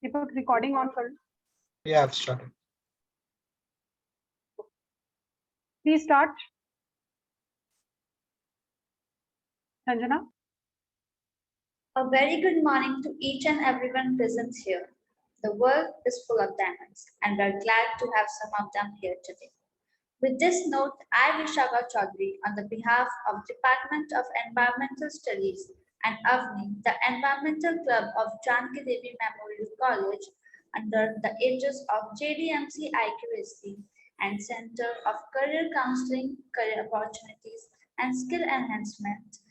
Deepak, recording on कर. Yeah, I've started. Please start. Sanjana. A very good morning to each and everyone present here. The world is full of diamonds, and we're glad to have some of them here today. With this note, I, Vishaka Chaudhary, on the behalf of Department of Environmental Studies and AVANI, the Environmental Club of Janki Devi Memorial College, under the aegis of JDMC IQAC and Center of Career Counseling, Career Opportunities, and Skill Enhancement,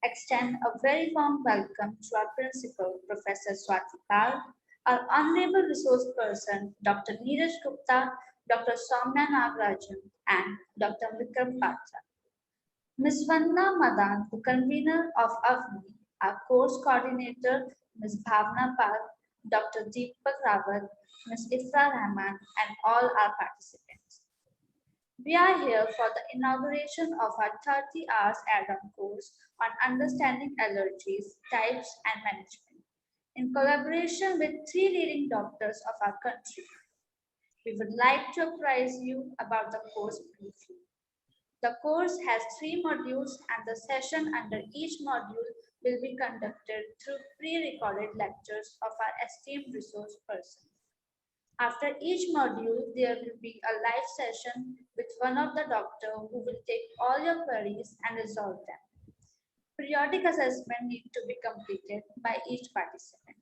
extend a very warm welcome to our principal, Professor Swati Pal, our honorable resource person, Dr. Neeraj Gupta, Dr. Sowmya Nagarajan, and Dr. Vikram Patra. Ms. Vandana Madan, the convener of AVANI, our course coordinator, Ms. Bhavna Pal, Dr. Deepak Rawat, Ms. Ifra Rahman, and all our participants. We are here for the inauguration of our 30 hours add-on course on understanding allergies, types, and management, in collaboration with 3 leading doctors of our country. We would like to apprise you about the course briefly. The course has 3 modules, and the session under each module will be conducted through pre-recorded lectures of our esteemed resource person. After each module, there will be a live session with one of the doctors who will take all your queries and resolve them. Periodic assessment needs to be completed by each participant.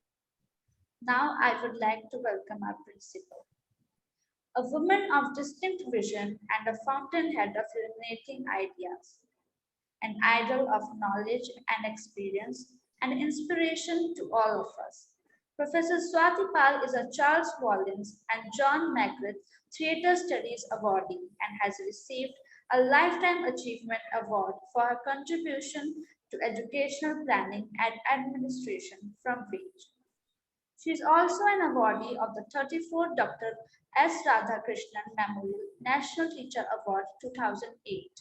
Now I would like to welcome our principal. A woman of distinct vision and a fountainhead of illuminating ideas, an idol of knowledge and experience, and inspiration to all of us. Professor Swati Pal is a Charles Pollens and John Magrath Theatre Studies Awardee and has received a Lifetime Achievement Award for her contribution to educational planning and administration from WAGE. She is also an awardee of the 34th Dr. S. Radhakrishnan Memorial National Teacher Award 2008.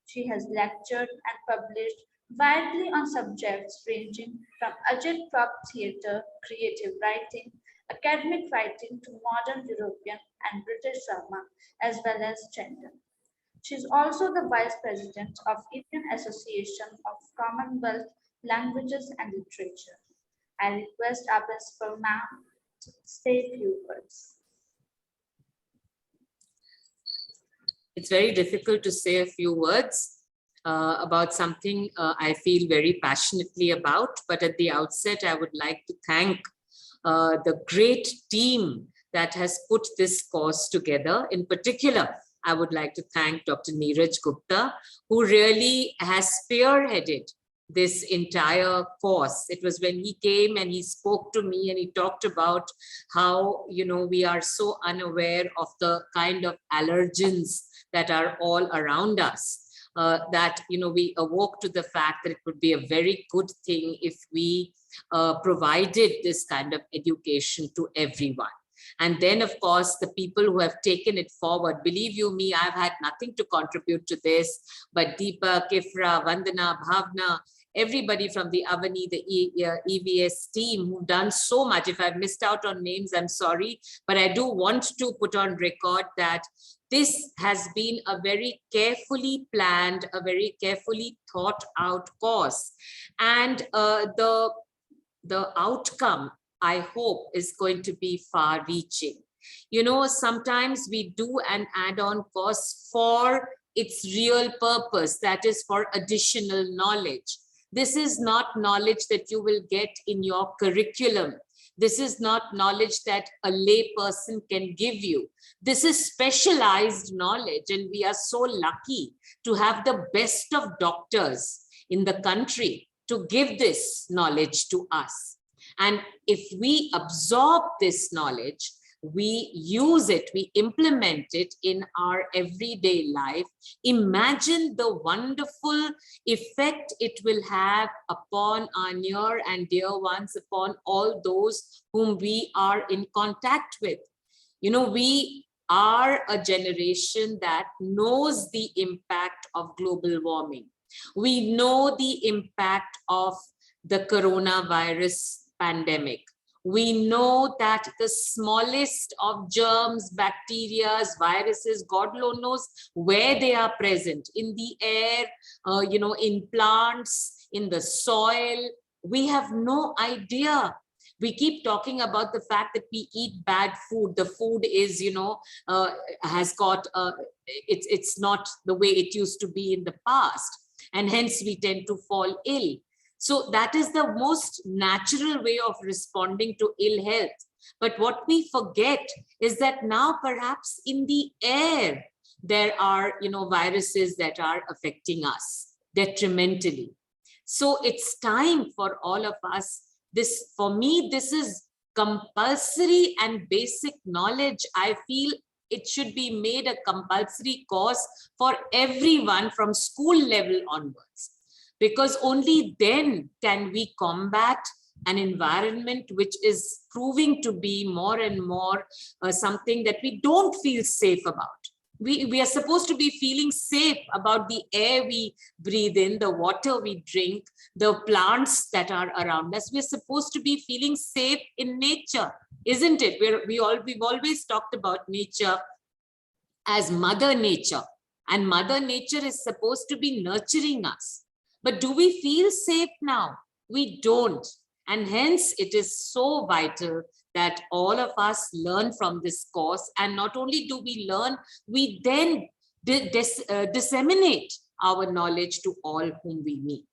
She has lectured and published widely on subjects ranging from agit-prop theatre, creative writing, academic writing to modern European and British drama, as well as gender. She is also the Vice President of Indian Association of Commonwealth Languages and Literature. I request our principal ma'am to say a few words. It's very difficult to say a few words about something I feel very passionately about, but at the outset, I would like to thank the great team that has put this course together. In particular, I would like to thank Dr. Neeraj Gupta, who really has spearheaded this entire course. It was when he came and he spoke to me and he talked about how, you know, we are so unaware of the kind of allergens that are all around us, that, you know, we awoke to the fact that it would be a very good thing if we provided this kind of education to everyone. And then, of course, the people who have taken it forward, believe you me, I've had nothing to contribute to this, but Deepak, Ifra, Vandana, Bhavna, everybody from the AVANI, the EVS team who've done so much. If I've missed out on names, I'm sorry, but I do want to put on record that this has been a very carefully planned, a very carefully thought out course. And the outcome, I hope, is going to be far reaching. You know, sometimes we do an add-on course for its real purpose, that is for additional knowledge. This is not knowledge that you will get in your curriculum. This is not knowledge that a lay person can give you. This is specialized knowledge, and we are so lucky to have the best of doctors in the country to give this knowledge to us. And if we absorb this knowledge, we use it, we implement it in our everyday life, imagine the wonderful effect it will have upon our near and dear ones, upon all those whom we are in contact with. You know, we are a generation that knows the impact of global warming. We know the impact of the coronavirus pandemic. We know that the smallest of germs, bacteria, viruses, God alone knows where they are present, in the air, in plants, in the soil. We have no idea. We keep talking about the fact that we eat bad food. The food is, has got, it's not the way it used to be in the past. And hence we tend to fall ill. So that is the most natural way of responding to ill health. But what we forget is that now perhaps in the air, there are, viruses that are affecting us detrimentally. So it's time for all of us. For me, this is compulsory and basic knowledge. I feel it should be made a compulsory course for everyone from school level onwards, because only then can we combat an environment which is proving to be more and more something that we don't feel safe about. We are supposed to be feeling safe about the air we breathe in, the water we drink, the plants that are around us. We're supposed to be feeling safe in nature, isn't it? We've always talked about nature as Mother Nature, and Mother Nature is supposed to be nurturing us. But do we feel safe now? We don't. And hence it is so vital that all of us learn from this course. And not only do we learn, we then disseminate our knowledge to all whom we meet.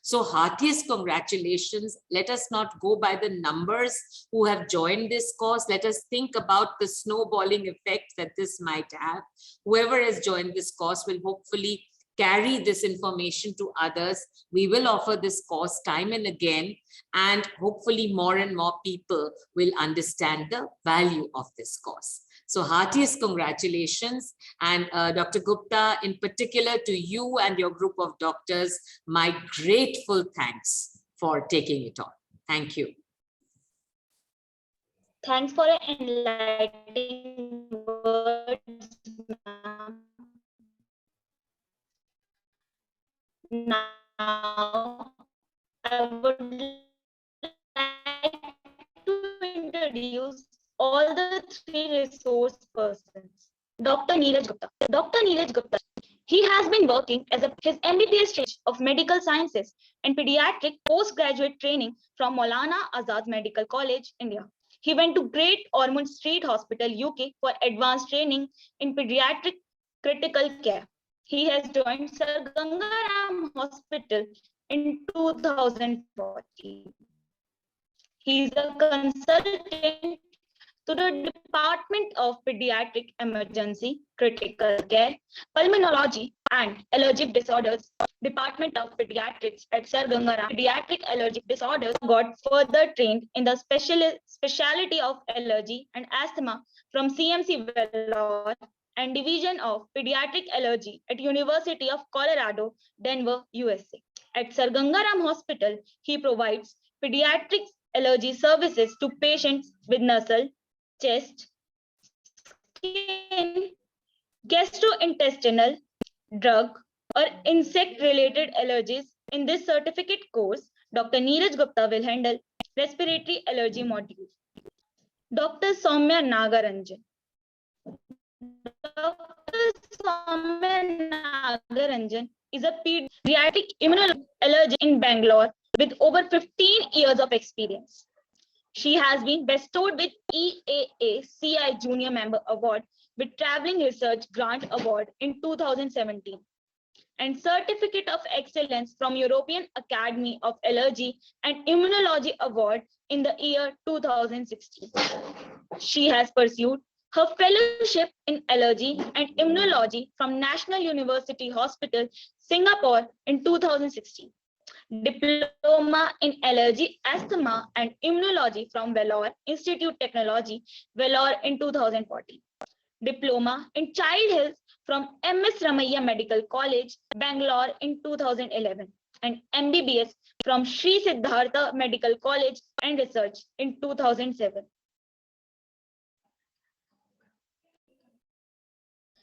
So heartiest congratulations. Let us not go by the numbers who have joined this course. Let us think about the snowballing effect that this might have. Whoever has joined this course will hopefully carry this information to others. We will offer this course time and again, and hopefully more and more people will understand the value of this course. So heartiest congratulations. And Dr. Gupta, in particular to you and your group of doctors, my grateful thanks for taking it on. Thank you. Thanks for enlightening words, ma'am. Now, I would like to introduce all the three resource persons. Dr. Neeraj Gupta. Dr. Neeraj Gupta, he has been working as his MBBS College of Medical Sciences and Pediatric postgraduate training from Maulana Azad Medical College, India. He went to Great Ormond Street Hospital, UK for advanced training in pediatric critical care. He has joined Sir Gangaram Hospital in 2014. He is a consultant to the Department of Pediatric Emergency, Critical Care, Pulmonology and Allergic Disorders, Department of Pediatrics at Sir Gangaram. Pediatric allergic disorders got further trained in the specialty of allergy and asthma from CMC Vellore and Division of Pediatric Allergy at University of Colorado, Denver, USA. At Sir Gangaram Hospital, he provides pediatric allergy services to patients with nasal, chest, skin, gastrointestinal, drug, or insect-related allergies. In this certificate course, Dr. Neeraj Gupta will handle respiratory allergy module. Dr. Sowmya Nagarajan. Dr. Sowmya Nagarajan is a pediatric immunologist in Bangalore with over 15 years of experience. She has been bestowed with EAACI Junior Member Award with Traveling Research Grant Award in 2017 and Certificate of Excellence from European Academy of Allergy and Immunology Award in the year 2016. She has pursued her fellowship in allergy and immunology from National University Hospital, Singapore in 2016. Diploma in Allergy, Asthma and Immunology from Vellore Institute Technology, Vellore in 2014. Diploma in Child Health from MS Ramaiah Medical College, Bangalore in 2011. And MBBS from Sri Siddhartha Medical College and Research in 2007.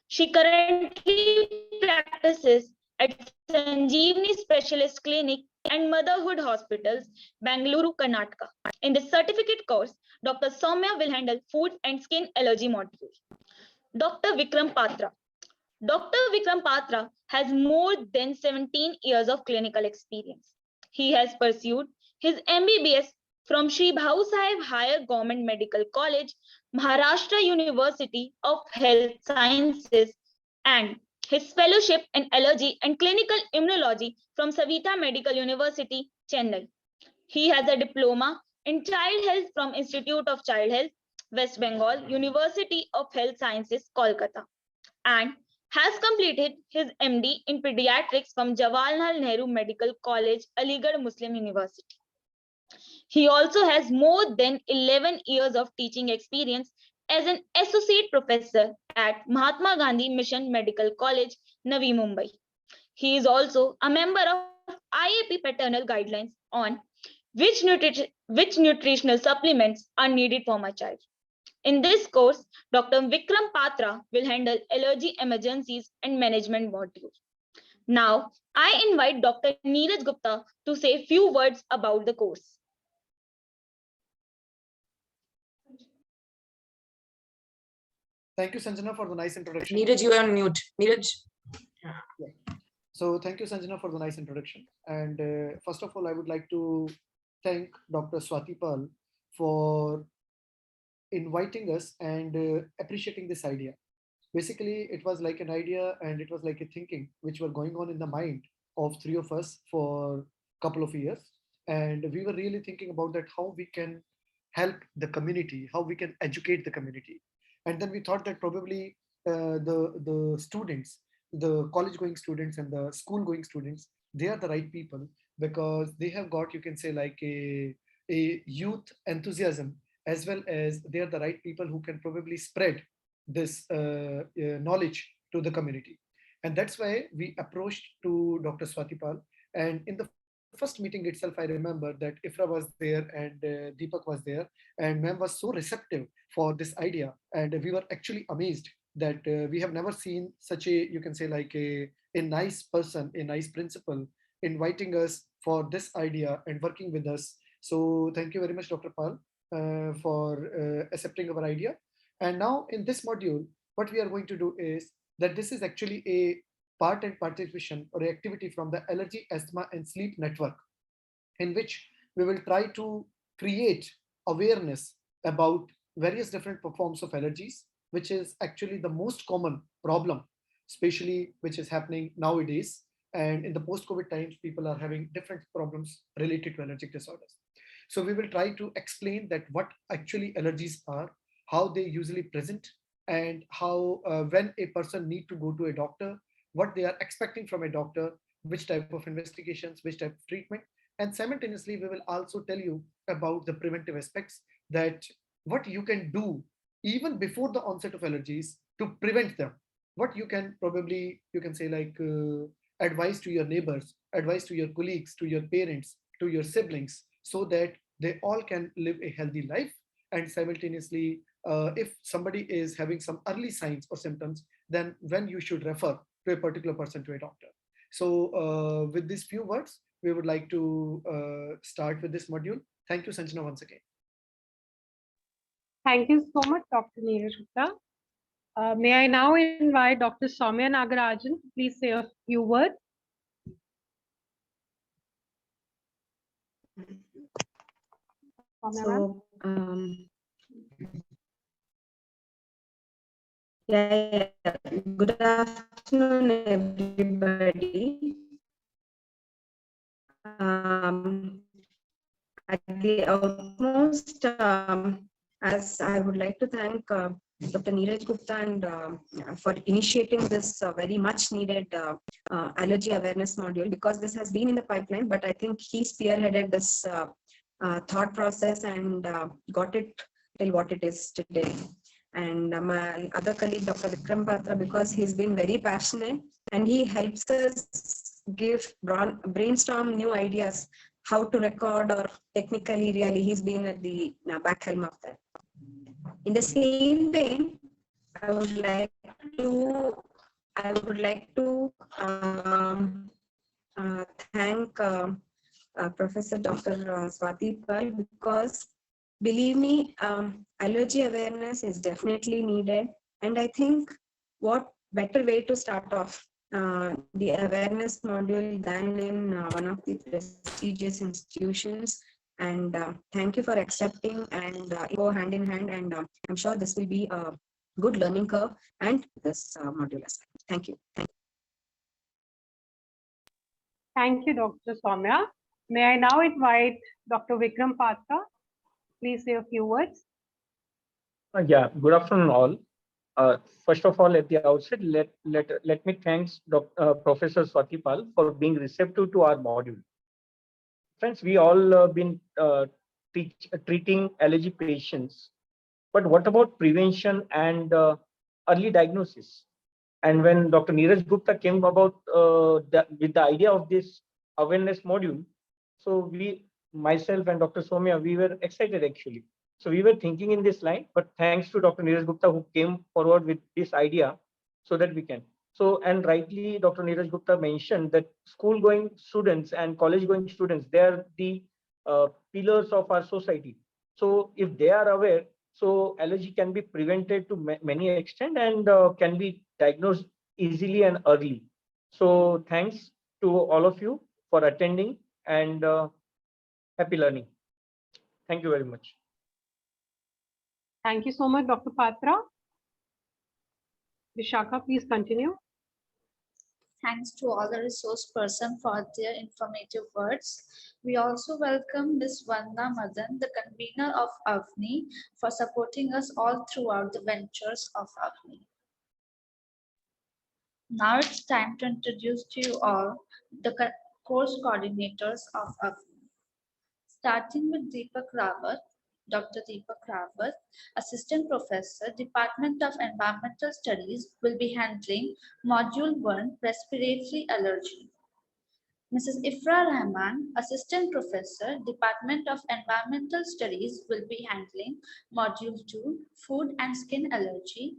She currently practices at Sanjeevani Specialist Clinic and Motherhood Hospitals, Bangalore, Karnataka. In this certificate course, Dr. Sowmya will handle food and skin allergy module. Dr. Vikram Patra. Dr. Vikram Patra has more than 17 years of clinical experience. He has pursued his MBBS from Shri Bhau Sahib Higher Government Medical College, Maharashtra University of Health Sciences, and his fellowship in allergy and clinical immunology from Savita Medical University, Chennai. He has a diploma in child health from Institute of Child Health, West Bengal, University of Health Sciences, Kolkata, and has completed his MD in pediatrics from Jawaharlal Nehru Medical College, Aligarh Muslim University. He also has more than 11 years of teaching experience as an associate professor at Mahatma Gandhi Mission Medical College, Navi Mumbai. He is also a member of IAP Paternal Guidelines on which nutritional supplements are needed for my child. In this course, Dr. Vikram Patra will handle allergy emergencies and management module. Now, I invite Dr. Neeraj Gupta to say a few words about the course. Thank you, Sanjana, for the nice introduction. Neeraj, you are on mute. Neeraj. Yeah. So thank you, Sanjana, for the nice introduction. And first of all, I would like to thank Dr. Swati Pal for inviting us and appreciating this idea. Basically, it was like an idea and it was like a thinking which were going on in the mind of three of us for a couple of years. And we were really thinking about that, how we can help the community, how we can educate the community. And then we thought that probably the students, the college going students and the school going students, they are the right people because they have got, you can say, like a youth enthusiasm, as well as they are the right people who can probably spread this knowledge to the community. And that's why we approached to Dr. Swati Pal. And in the first meeting itself, I remember that Ifra was there and Deepak was there, and ma'am was so receptive for this idea. And we were actually amazed that we have never seen such a, you can say, like a nice person, a nice principal inviting us for this idea and working with us. So thank you very much, Dr. Pal, for accepting our idea. And now in this module, what we are going to do is that this is actually a part and participation or activity from the Allergy, Asthma and Sleep Network, in which we will try to create awareness about various different forms of allergies, which is actually the most common problem, especially which is happening nowadays. And in the post-COVID times, people are having different problems related to allergic disorders. So we will try to explain that what actually allergies are, how they usually present, and how when a person need to go to a doctor, what they are expecting from a doctor, which type of investigations, which type of treatment. And simultaneously, we will also tell you about the preventive aspects, that what you can do even before the onset of allergies to prevent them. What you can probably, you can say, like advise to your neighbors, advise to your colleagues, to your parents, to your siblings, so that they all can live a healthy life. And simultaneously, if somebody is having some early signs or symptoms, then when you should refer to a particular person to a doctor. So with these few words, we would like to start with this module. Thank you, Sanjana, once again. Thank you so much, Dr. Neeraj Gupta. May I now invite Dr. Sowmya Nagarajan to please say a few words. So, yeah, good afternoon, everybody. At the utmost, as I would like to thank Dr. Neeraj Gupta and for initiating this very much needed allergy awareness module, because this has been in the pipeline, but I think he spearheaded this thought process and got it till what it is today. And my other colleague, Dr. Vikram Patra, because he's been very passionate and he helps us brainstorm new ideas, how to record, or technically really he's been at the back helm of that. In the same vein, I would like to thank Professor Dr. Swati Pal, because believe me, allergy awareness is definitely needed. And I think what better way to start off the awareness module than in one of the prestigious institutions. And thank you for accepting and go hand in hand. And I'm sure this will be a good learning curve and this module as well. Thank you. Thank you, Dr. Sowmya. May I now invite Dr. Vikram Patra? Please say a few words. Yeah, good afternoon all. First of all, at the outset, let me thank Professor Swati Pal for being receptive to our module. Friends, we all been treating allergy patients, but what about prevention and early diagnosis? And when Dr. Neeraj Gupta came about with the idea of this awareness module, so myself and Dr. Sowmya, we were excited actually. So we were thinking in this line, but thanks to Dr. Neeraj Gupta who came forward with this idea so that we can. So, and rightly, Dr. Neeraj Gupta mentioned that school-going students and college-going students, they are the pillars of our society. So if they are aware, so allergy can be prevented to many extent and can be diagnosed easily and early. So thanks to all of you for attending and happy learning. Thank you very much. Thank you so much, Dr. Patra. Vishakha, please continue. Thanks to all the resource person for their informative words. We also welcome Ms. Vanda Madan, the convener of AVANI, for supporting us all throughout the ventures of AVANI. Now it's time to introduce to you all the course coordinators of AVANI. Starting with Deepak Rawat, Dr. Deepak Rawat, Assistant Professor, Department of Environmental Studies, will be handling Module 1, Respiratory Allergy. Mrs. Ifra Rahman, Assistant Professor, Department of Environmental Studies, will be handling Module 2, Food and Skin Allergy.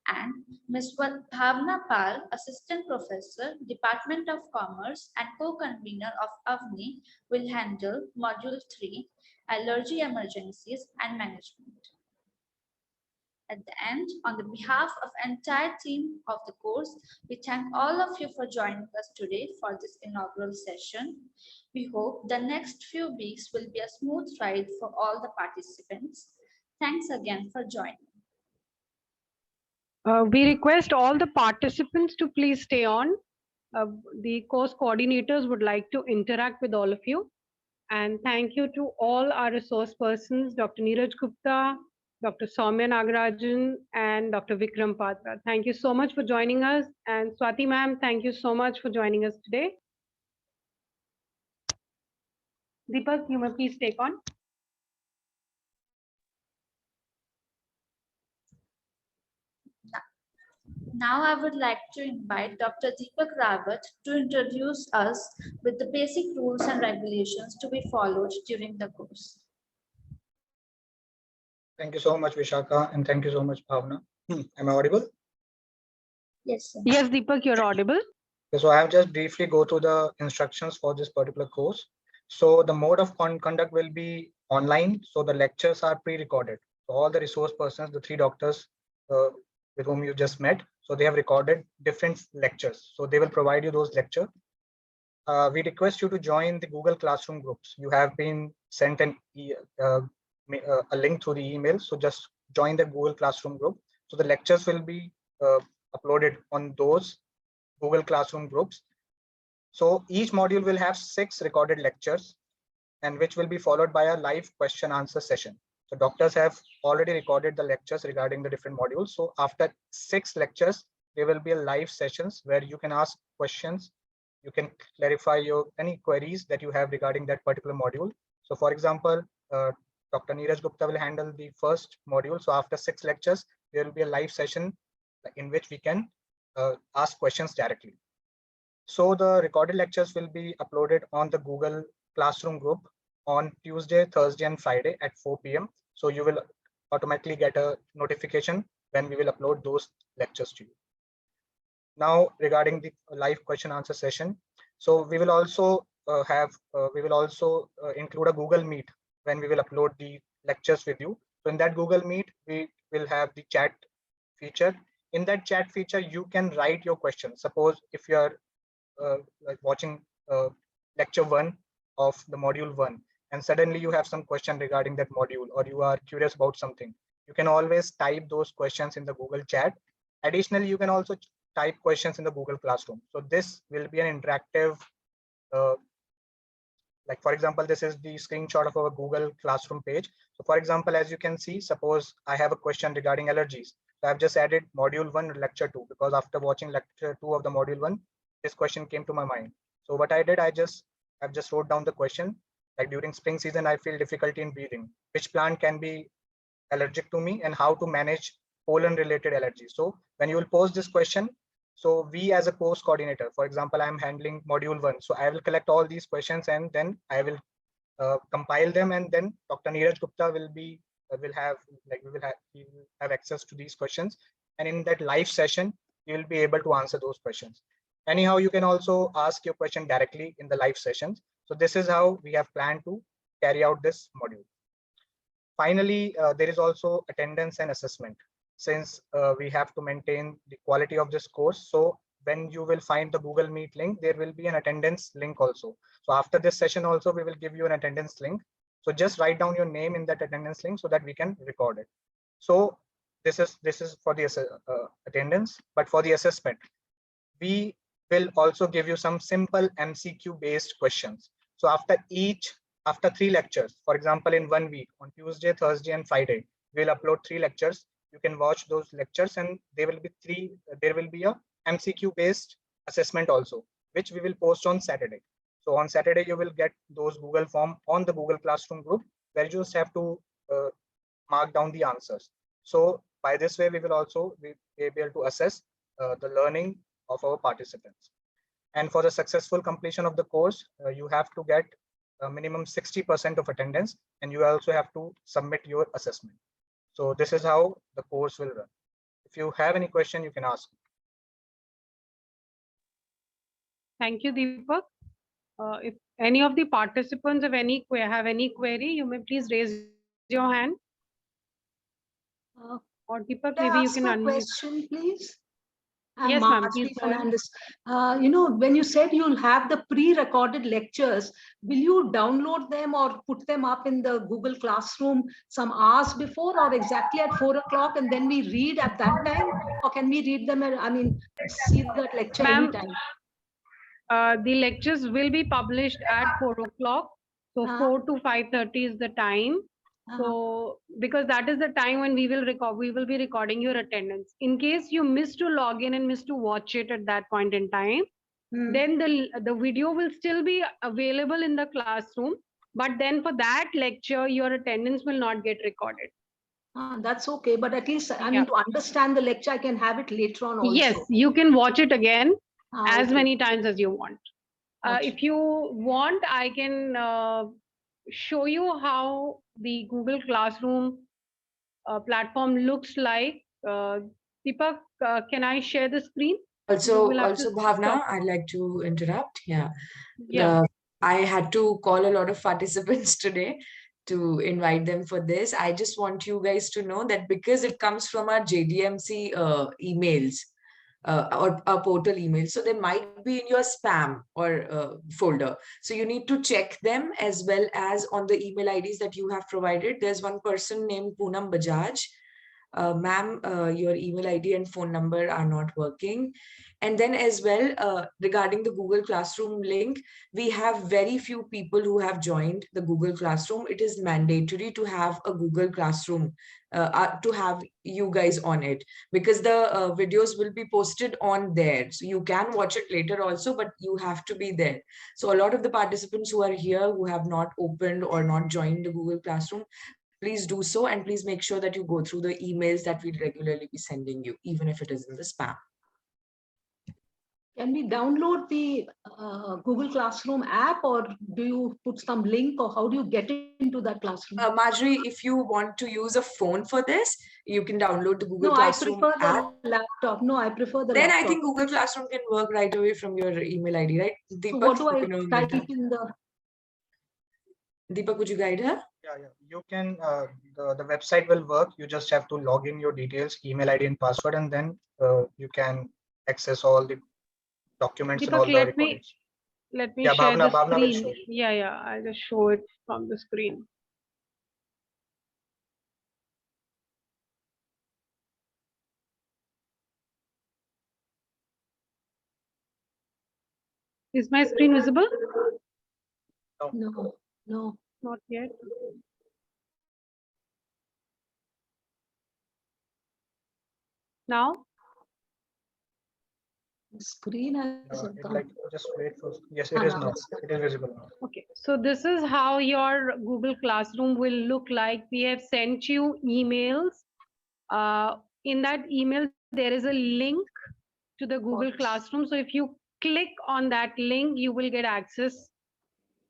And Ms. Bhavna Pal, Assistant Professor, Department of Commerce and co-convener of AVANI, will handle Module 3, Allergy, Emergencies and Management. At the end, on the behalf of the entire team of the course, we thank all of you for joining us today for this inaugural session. We hope the next few weeks will be a smooth ride for all the participants. Thanks again for joining. We request all the participants to please stay on. The course coordinators would like to interact with all of you. And thank you to all our resource persons, Dr. Neeraj Gupta, Dr. Sowmya Nagarajan, and Dr. Vikram Patra. Thank you so much for joining us. And Swati ma'am, thank you so much for joining us today. Deepak, you may please take on. Now I would like to invite Dr. Deepak Rawat to introduce us with the basic rules and regulations to be followed during the course. Thank you so much, Vishakha, and thank you so much, Bhavna. Am I audible? Yes, sir. Yes, Deepak, you're audible. Okay, so I have just briefly go through the instructions for this particular course. So the mode of conduct will be online. So the lectures are pre-recorded. So all the resource persons, the three doctors with whom you just met, so they have recorded different lectures. So they will provide you those lectures. We request you to join the Google Classroom groups. You have been sent a link through the email. So just join the Google Classroom group. So the lectures will be uploaded on those Google Classroom groups. So each module will have 6 recorded lectures, and which will be followed by a live question answer session. So doctors have already recorded the lectures regarding the different modules. So after 6 lectures, there will be a live sessions where you can ask questions. You can clarify any queries that you have regarding that particular module. So for example, Dr. Neeraj Gupta will handle the first module. So after 6 lectures, there will be a live session in which we can ask questions directly. So the recorded lectures will be uploaded on the Google Classroom group on Tuesday, Thursday, and Friday at 4 p.m. So you will automatically get a notification when we will upload those lectures to you. Now regarding the live question answer session, so we will also include a Google Meet when we will upload the lectures with you. So in that Google Meet, we will have the chat feature. In that chat feature, you can write your question. Suppose if you are like watching lecture 1 of the module 1, and suddenly you have some question regarding that module, or you are curious about something, you can always type those questions in the Google chat. Additionally, you can also type questions in the Google Classroom. So this will be an interactive, like for example, this is the screenshot of our Google Classroom page. So for example, as you can see, suppose I have a question regarding allergies. So I've just added module 1 lecture 2 because after watching lecture 2 of the module 1, this question came to my mind. So what I did, I've just wrote down the question, like during spring season, I feel difficulty in breathing. Which plant can be allergic to me, and how to manage pollen related allergies? So when you will pose this question, so we as a course coordinator, for example, I'm handling module 1. So I will collect all these questions and then I will compile them, and then Dr. Neeraj Gupta he will have access to these questions, and in that live session you will be able to answer those questions. Anyhow, you can also ask your question directly in the live sessions. So this is how we have planned to carry out this module. Finally, there is also attendance and assessment, since we have to maintain the quality of this course. So when you will find the Google Meet link, there will be an attendance link also. So after this session also, we will give you an attendance link. So just write down your name in that attendance link so that we can record it. So this is for the attendance, but for the assessment, we will also give you some simple MCQ based questions. So after 3 lectures, for example, in 1 week, on Tuesday, Thursday, and Friday, we'll upload 3 lectures. You can watch those lectures, and there will be a MCQ based assessment also, which we will post on Saturday. So on Saturday, you will get those Google form on the Google Classroom group, where you just have to mark down the answers. So by this way, we will also be able to assess the learning of our participants. And for the successful completion of the course, you have to get a minimum 60% of attendance, and you also have to submit your assessment. So this is how the course will run. If you have any question, you can ask. Thank you, Deepak. If any of the participants have any query, you may please raise your hand. Or Deepak, maybe you can unmute. Question, please. Yes, ma'am. Please go ahead. Fernandez. When you said you'll have the pre-recorded lectures, will you download them or put them up in the Google Classroom some hours before, or exactly at 4 o'clock, and then we read at that time? Or can we read them, see that lecture anytime? The lectures will be published at 4 o'clock. So 4 to 5:30 is the time. So because that is the time when we will be recording your attendance. In case you miss to log in and miss to watch it at that point in time, then the video will still be available in the classroom. But then for that lecture, your attendance will not get recorded. That's okay. But at least, to understand the lecture, I can have it later on also. Yes, you can watch it again as many times as you want. If you want, I can show you how the Google Classroom platform looks like. Deepak, can I share the screen? Also, Bhavna, I'd like to interrupt. Yeah. I had to call a lot of participants today to invite them for this. I just want you guys to know that because it comes from our JDMC emails, or a portal email, so they might be in your spam or folder. So you need to check them, as well as on the email IDs that you have provided. There's one person named Poonam Bajaj. Ma'am, your email ID and phone number are not working. And then as well, regarding the Google Classroom link, we have very few people who have joined the Google Classroom. It is mandatory to have a Google Classroom, to have you guys on it, because the videos will be posted on there. So you can watch it later also, but you have to be there. So a lot of the participants who are here who have not opened or not joined the Google Classroom, please do so, and please make sure that you go through the emails that we'll regularly be sending you, even if it is in the spam. Can we download the Google Classroom app, or do you put some link, or how do you get into that classroom? Marjorie, if you want to use a phone for this, you can download the Google No, I Classroom prefer app. the laptop. No, I prefer the Then laptop. I think Google Classroom can work right away from your email ID, right? Deepak, So what do you I know type better. in the? Deepak, would you guide her? Yeah, you can, the website will work. You just have to log in your details, email ID and password, and then you can access all the documents and all Deepak, the recordings. let me Yeah, share the Bhavna will screen. show. Yeah, I'll just show it from the screen. Is my screen visible? No, no. Not yet. Now? The screen has Like, just wait for. Yes, it is now. It is visible now. Okay, so this is how your Google Classroom will look like. We have sent you emails. In that email, there is a link to the Google Classroom. So if you click on that link, you will get access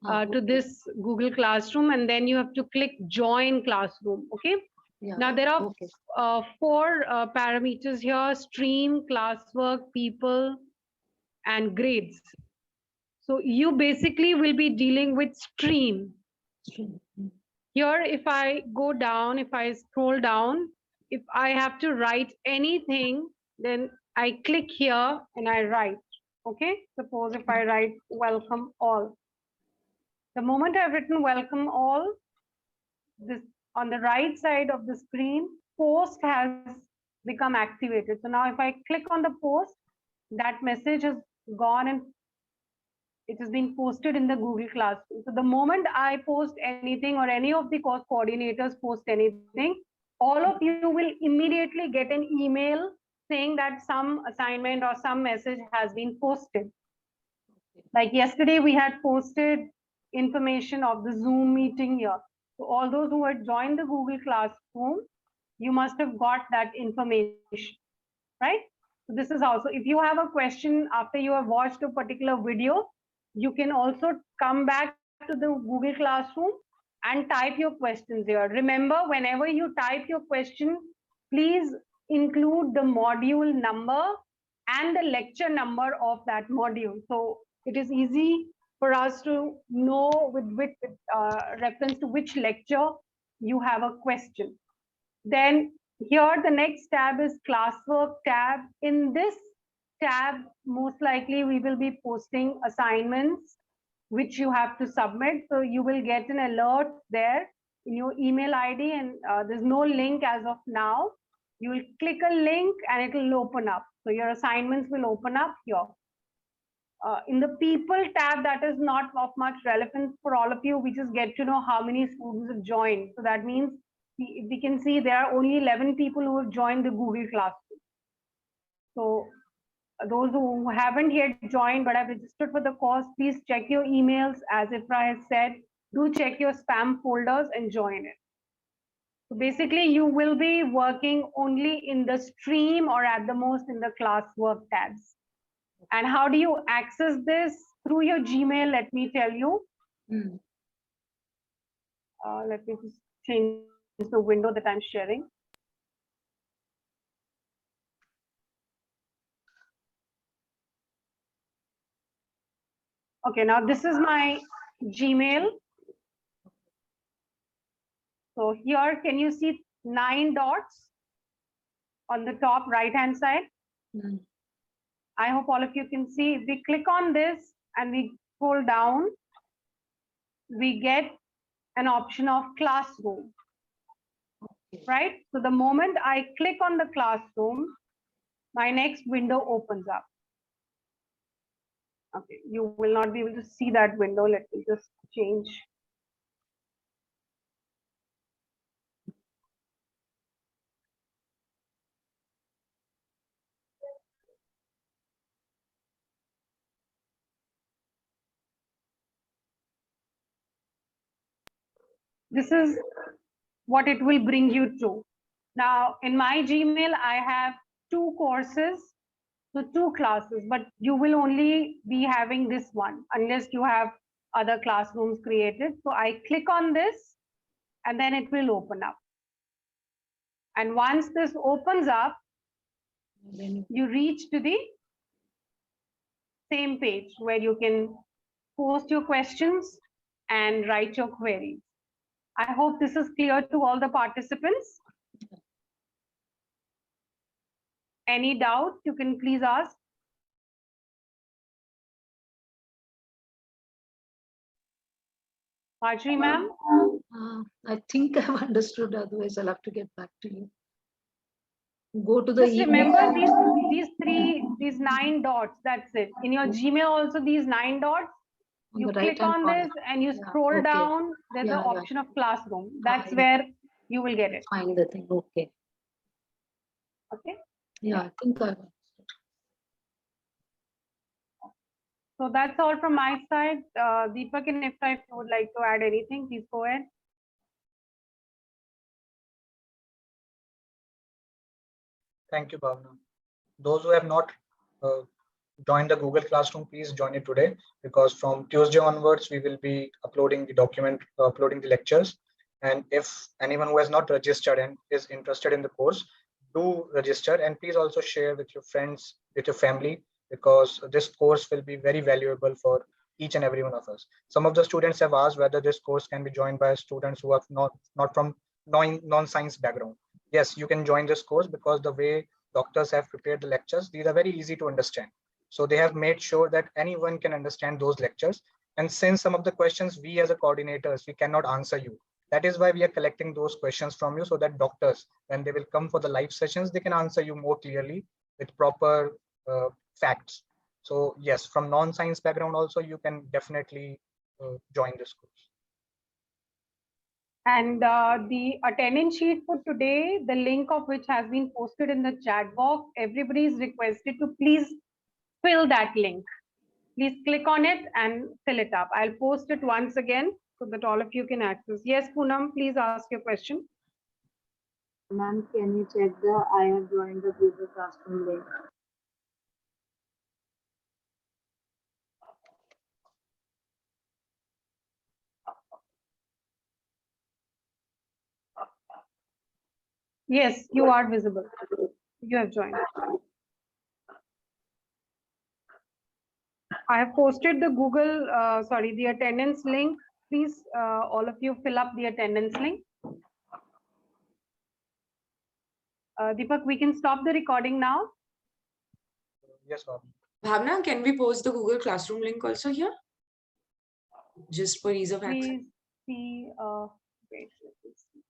to this Google Classroom, and then you have to click Join Classroom. Okay. Yeah, Now there are 4 parameters here: stream, classwork, people, and grades. So you basically will be dealing with stream. Here, if I go down, if I scroll down, if I have to write anything, then I click here and I write. Okay, suppose if I write welcome all. The moment I've written welcome all, this on the right side of the screen, post has become activated. So now if I click on the post, that message has gone and it has been posted in the Google Classroom. So the moment I post anything or any of the course coordinators post anything, all of you will immediately get an email saying that some assignment or some message has been posted. Like yesterday, we had posted information of the Zoom meeting here. So all those who had joined the Google Classroom, you must have got that information, right? So this is also, if you have a question after you have watched a particular video, you can also come back to the Google Classroom and type your questions here. Remember, whenever you type your question, please include the module number and the lecture number of that module. So it is easy for us to know with which reference to which lecture you have a question. Then here the next tab is classwork tab. In this tab, most likely we will be posting assignments which you have to submit. So you will get an alert there in your email ID, and there's no link as of now. You will click a link and it will open up. So your assignments will open up here. In the people tab, that is not of much relevance for all of you. We just get to know how many students have joined. So that means we can see there are only 11 people who have joined the Google Classroom. So those who haven't yet joined but have registered for the course, please check your emails. As Ifra has said, do check your spam folders and join it. So basically, you will be working only in the stream or at the most in the classwork tabs. And how do you access this? Through your Gmail, let me tell you. Let me just change the window that I'm sharing. Okay, now this is my Gmail. So here, can you see 9 dots on the top right-hand side? I hope all of you can see. If we click on this and we scroll down, we get an option of classroom, right? So the moment I click on the classroom, my next window opens up. Okay, you will not be able to see that window. Let me just change. This is what it will bring you to. Now, in my Gmail, I have 2 courses. So 2 classes, but you will only be having this one unless you have other classrooms created. So I click on this and then it will open up. And once this opens up, you reach to the same page where you can post your questions and write your queries. I hope this is clear to all the participants. Any doubt, you can please ask. Marjorie ma'am? I think I've understood. Otherwise, I'll have to get back to you. Go to the Just remember these 9 dots. That's it. In your Gmail also these 9 dots. On You the click right-hand on corner. this and you Yeah, scroll okay. down. There's Yeah, an yeah. option of classroom. That's I- where you will get it. Find the thing. Okay. Okay. Yeah, I think I. So that's all from my side. Deepak and Ifra, if you would like to add anything, please go ahead. Thank you, Bhavna. Those who have not joined the Google Classroom, please join it today, because from Tuesday onwards, we will be uploading the document, uploading the lectures. And if anyone who has not registered and is interested in the course, do register, and please also share with your friends, with your family, because this course will be very valuable for each and every one of us. Some of the students have asked whether this course can be joined by students who are not from non-science background. Yes, you can join this course, because the way doctors have prepared the lectures, these are very easy to understand. So they have made sure that anyone can understand those lectures. And since some of the questions we as a coordinators, we cannot answer you, that is why we are collecting those questions from you, so that doctors, when they will come for the live sessions, they can answer you more clearly with proper facts. So yes, from non-science background also, you can definitely join this course. And the attendance sheet for today, the link of which has been posted in the chat box, everybody is requested to please fill that link. Please click on it and fill it up. I'll post it once again so that all of you can access. Yes, Poonam, please ask your question. Ma'am, can you check the I have joined the Google Classroom link? Yes, you are visible. You have joined. I have posted the Google, the attendance link. Please, all of you fill up the attendance link. Deepak, we can stop the recording now. Yes, Bhavna. Bhavna, can we post the Google Classroom link also here? Just for ease of access. Please see, wait, let me see.